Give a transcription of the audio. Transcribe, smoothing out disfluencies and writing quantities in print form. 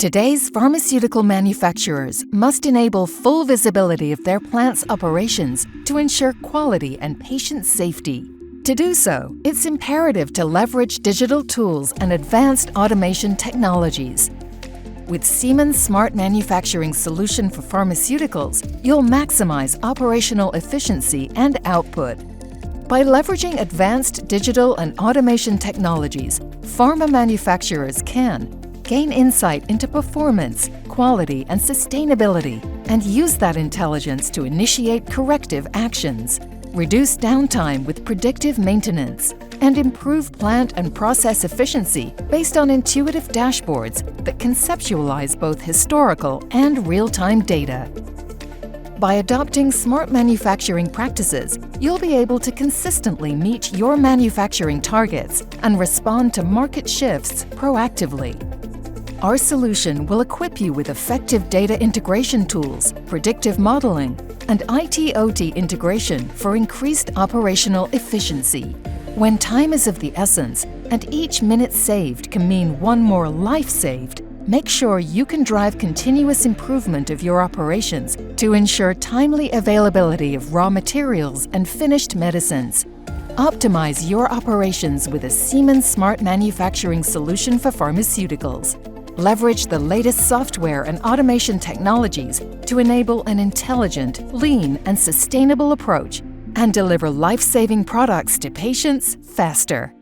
Today's pharmaceutical manufacturers must enable full visibility of their plant's operations to ensure quality and patient safety. To do so, it's imperative to leverage digital tools and advanced automation technologies. With Siemens Smart Manufacturing Solution for Pharmaceuticals, you'll maximize operational efficiency and output. By leveraging advanced digital and automation technologies, pharma manufacturers can gain insight into performance, quality, and sustainability, and use that intelligence to initiate corrective actions, reduce downtime with predictive maintenance, and improve plant and process efficiency based on intuitive dashboards that conceptualize both historical and real-time data. By adopting smart manufacturing practices, you'll be able to consistently meet your manufacturing targets and respond to market shifts proactively. Our solution will equip you with effective data integration tools, predictive modeling, and IT/OT integration for increased operational efficiency. When time is of the essence and each minute saved can mean one more life saved, make sure you can drive continuous improvement of your operations to ensure timely availability of raw materials and finished medicines. Optimize your operations with a Siemens Smart Manufacturing Solution for Pharmaceuticals. Leverage the latest software and automation technologies to enable an intelligent, lean, and sustainable approach and deliver life-saving products to patients faster.